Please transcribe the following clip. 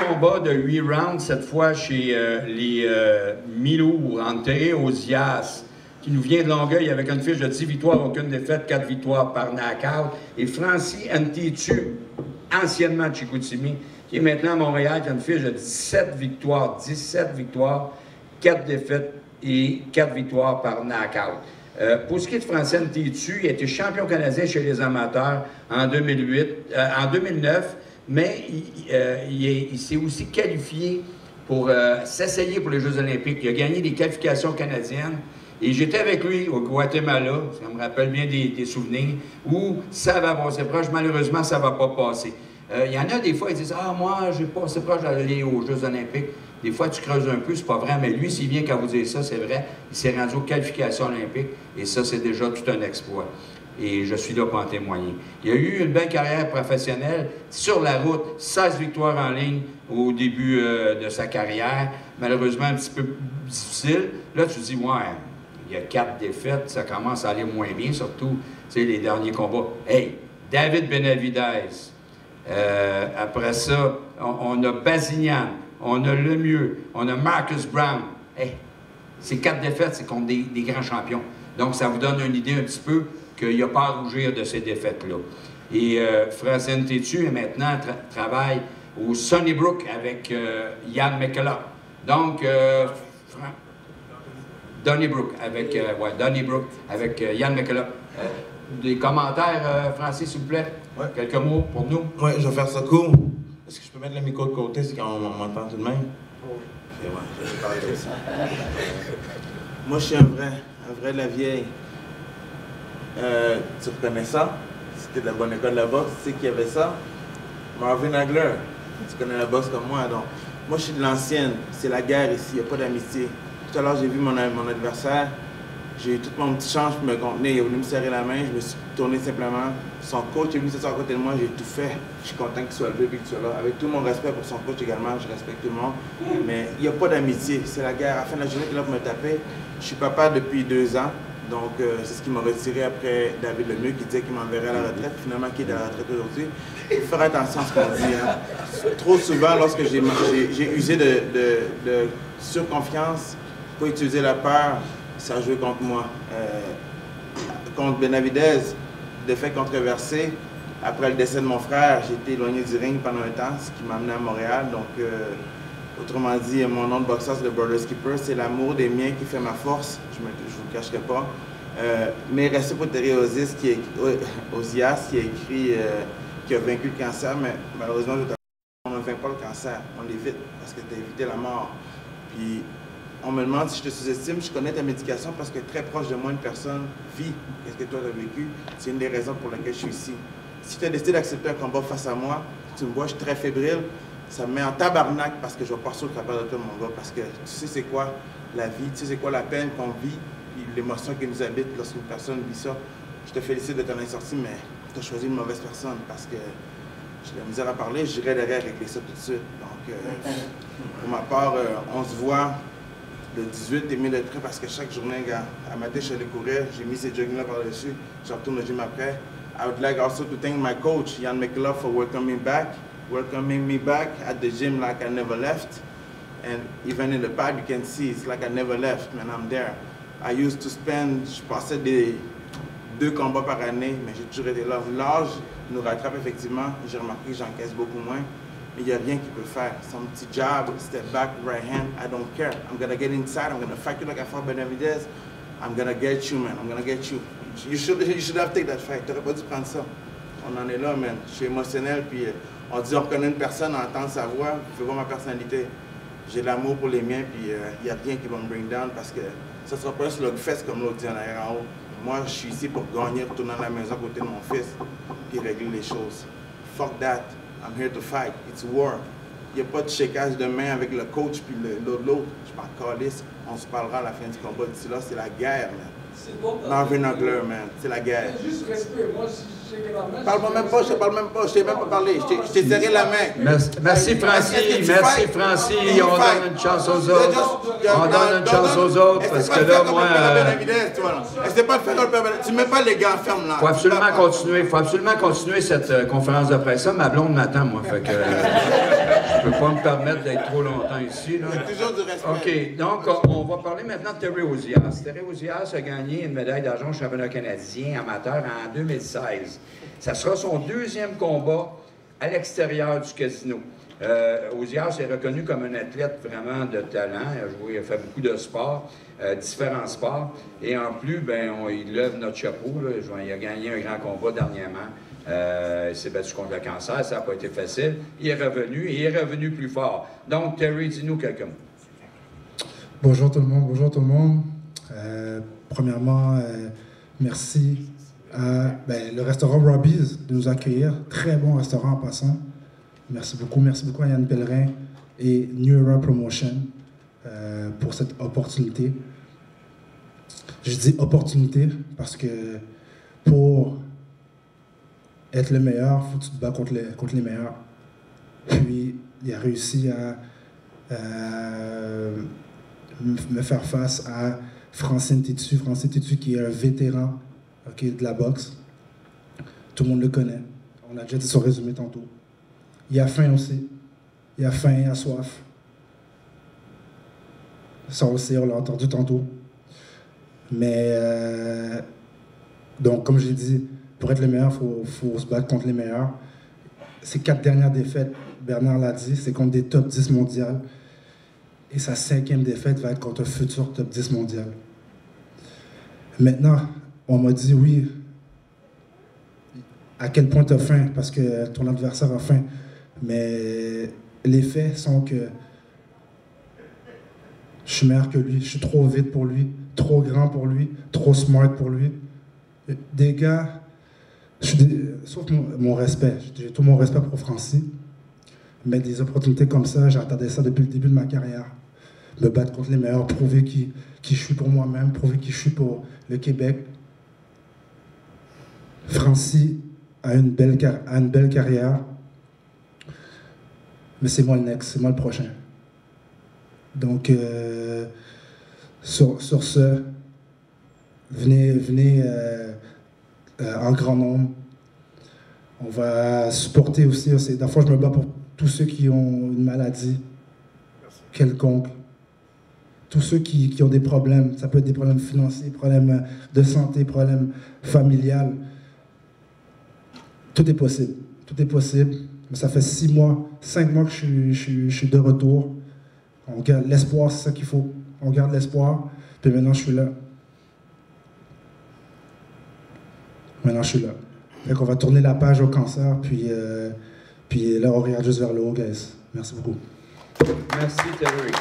combat de 8 rounds, cette fois chez les Milour, entre Terry Ozias, qui nous vient de Longueuil avec une fiche de 10 victoires, aucune défaite, 4 victoires par knockout. Et Francis Ntitu, anciennement de Chicoutimi, qui est maintenant à Montréal, qui a une fiche de 17 victoires, 4 défaites et 4 victoires par knockout. Pour ce qui est de Francis Ntitu, il a été champion canadien chez les amateurs en 2009, mais il s'est aussi qualifié pour s'essayer pour les Jeux olympiques. Il a gagné des qualifications canadiennes. Et j'étais avec lui au Guatemala, ça me rappelle bien des souvenirs, où ça va passer proche. Malheureusement, ça ne va pas passer. Il y en a des fois, ils disent « Ah, moi, je n'ai pas assez proche d'aller aux Jeux olympiques. » Des fois, tu creuses un peu, c'est pas vrai, mais lui, s'il vient qu'à vous dire ça, c'est vrai. Il s'est rendu aux qualifications olympiques, et ça, c'est déjà tout un exploit. Et je suis là pour en témoigner. Il a eu une belle carrière professionnelle. Sur la route, 16 victoires en ligne au début de sa carrière. Malheureusement, un petit peu difficile. Là, tu te dis « Ouais, il y a 4 défaites, ça commence à aller moins bien, surtout, tu sais, les derniers combats. » Hey, David Benavidez. Après ça, on a Bazignan, on a Lemieux, on a Marcus Brown. Hey, ces 4 défaites, c'est contre des grands champions. Donc, ça vous donne une idée un petit peu qu'il n'y a pas à rougir de ces défaites-là. Et Francis Ntitu, maintenant, travaille au Sunnybrook avec Ian McKillop. Donc, Donnybrook avec, Donnybrook avec Ian McKillop. Des commentaires, Francis, s'il vous plaît? Ouais. Quelques mots pour nous? Oui, je vais faire ça court. Est-ce que je peux mettre le micro de côté, c'est quand on m'entend tout de même? Ok, ouais, je vais parler de ça. Moi, je suis un vrai de la vieille. Tu reconnais ça? C'était de la bonne école de la boxe, tu sais qu'il y avait ça? Marvin Hagler, tu connais la boxe comme moi, donc. Moi, je suis de l'ancienne, c'est la guerre ici, il n'y a pas d'amitié. Tout à l'heure, j'ai vu mon adversaire. J'ai eu tout mon petit change pour me contenir. Il a voulu me serrer la main, je me suis tourné simplement. Son coach est venu s'asseoir à côté de moi, j'ai tout fait. Je suis content qu'il soit levé et qu'il soit là. Avec tout mon respect pour son coach également, je respecte tout le monde. Mais il n'y a pas d'amitié, c'est la guerre. À la fin de la journée, il est là pour me taper. Je suis papa depuis 2 ans. Donc, c'est ce qui m'a retiré après David Lemieux qui disait qu'il m'enverrait à la retraite. Finalement, qui est à la retraite aujourd'hui. Il faut faire attention à ce qu'on dit. Hein. Trop souvent, lorsque j'ai usé de surconfiance, pour utiliser la peur, ça a joué contre moi. Contre Benavidez, défaite controversée. Après le décès de mon frère, j'ai été éloigné du ring pendant un temps, ce qui m'a amené à Montréal. Donc, autrement dit, mon nom de boxeur, c'est le Brother Skipper. C'est l'amour des miens qui fait ma force. Je ne vous le cacherai pas. Mais rester pour Terry Ozias, qui a écrit, qui a vaincu le cancer, mais malheureusement, on ne vainc pas le cancer. On l'évite parce que tu as évité la mort. Puis, on me demande si je te sous-estime, je connais ta médication parce que très proche de moi, une personne vit qu'est-ce que toi tu as vécu. C'est une des raisons pour lesquelles je suis ici. Si tu as décidé d'accepter un combat face à moi, tu me vois, je suis très fébrile, ça me met en tabarnak parce que je vais pas sur le travers de toi, mon gars, parce que tu sais c'est quoi la vie, tu sais c'est quoi la peine qu'on vit, puis l'émotion qui nous habite lorsqu'une personne vit ça. Je te félicite de ton sortie, mais tu as choisi une mauvaise personne parce que j'ai de la misère à parler, j'irai derrière régler ça tout de suite. Donc, pour ma part, on se voit le 18, t'es mis de près parce que chaque journée, gars, à matin, je suis allé courir, j'ai mis ces jogging-là par-dessus, je retourne au gym après. I would like also to thank my coach, Ian McKillop, for welcoming me back at the gym like I never left. And even in the pad, you can see, it's like I never left, man, I'm there. I used to spend, je passais des 2 combats par année, mais j'ai toujours été là. L'âge nous rattrape effectivement, j'ai remarqué que j'encaisse beaucoup moins. Mais il n'y a rien qu'il peut faire. Son petit jab, step back, right hand, I don't care. I'm going to get inside, I'm going to fight you like I fought Benavidez. I'm going to get you, man. I'm going to get you. You should have taken that fight. Tu n'aurais pas dû prendre ça. On en est là, man. Je suis émotionnel, puis on dit on reconnaît une personne, on entend sa voix, il faut voir ma personnalité. J'ai de l'amour pour les miens, puis il n'y a rien qui va me bring down parce que ça ne sera pas un slugfest comme l'autre dit en arrière en haut. Moi, je suis ici pour gagner, retourner à la maison à côté de mon fils, puis régler les choses. Fuck that. I'm here to fight. It's war. Il n'y a pas de shakeage de main avec le coach puis l'autre. Je m'en calisse. On se parlera à la fin du combat. D'ici là, c'est la guerre, man. Marvin Hagler, man. C'est la guerre. Juste respect. Moi, si je sais que la main. Parle-moi même pas, je te parle même pas. Je t'ai même pas parlé. Je t'ai serré la main. Merci, Francis. Merci, Francis. On donne une chance aux autres. On donne une chance aux autres parce que là, moi. Essaye pas de faire le père. Tu mets pas les gars fermes là. Il faut absolument continuer cette conférence de presse. Ça, ma blonde m'attend, moi. Fait que. Je ne peux pas me permettre d'être trop longtemps ici. Là. C'est toujours du respect. OK, donc on va parler maintenant de Terry Ozias. Terry Ozias a gagné une médaille d'argent au championnat canadien amateur en 2016. Ça sera son deuxième combat à l'extérieur du casino. Ozias est reconnu comme un athlète vraiment de talent. Il a fait beaucoup de sports, différents sports. Et en plus, il lève notre chapeau. Là. Il a gagné un grand combat dernièrement. Il s'est battu contre le cancer, ça n'a pas été facile. Il est revenu et il est revenu plus fort. Donc, Terry, dis-nous quelques mots. Bonjour tout le monde, bonjour tout le monde. Premièrement, merci à le restaurant Robbie's de nous accueillir. Très bon restaurant en passant. Merci beaucoup à Yann Pellerin et New Era Promotion pour cette opportunité. Je dis opportunité parce que pour être le meilleur, il faut que tu te bats contre les meilleurs. Puis, il a réussi à me faire face à Francine Tétu. Francine Tétu qui est un vétéran de la boxe. Tout le monde le connaît. On a déjà dit son résumé tantôt. Il a faim aussi. Il a faim, il a soif. Ça aussi, on l'a entendu tantôt. Mais, donc, comme je l'ai dit, pour être le meilleur, il faut se battre contre les meilleurs. Ces 4 dernières défaites, Bernard l'a dit, c'est contre des top 10 mondiales. Et sa 5e défaite va être contre un futur top 10 mondial. Maintenant, on m'a dit oui, à quel point tu as faim, parce que ton adversaire a faim. Mais les faits sont que je suis meilleur que lui, je suis trop vite pour lui, trop grand pour lui, trop smart pour lui. Des gars, sauf mon respect, j'ai tout mon respect pour Francis, mais des opportunités comme ça, j'attendais ça depuis le début de ma carrière. Me battre contre les meilleurs, prouver qui je suis pour moi-même, prouver qui je suis pour le Québec. Francis a une belle carrière, mais c'est moi le next, c'est moi le prochain. Donc, sur ce, venez en grand nombre. On va supporter aussi. Des fois, je me bats pour tous ceux qui ont une maladie quelconque. Tous ceux qui ont des problèmes. Ça peut être des problèmes financiers, problèmes de santé, problèmes familiales. Tout est possible. Tout est possible. Mais ça fait 6 mois, 5 mois que je suis de retour. On garde l'espoir, c'est ça qu'il faut. On garde l'espoir. Puis maintenant, je suis là. Maintenant, je suis là. Donc, on va tourner la page au cancer, puis là, on regarde juste vers le haut, guys. Merci beaucoup. Merci, Terry.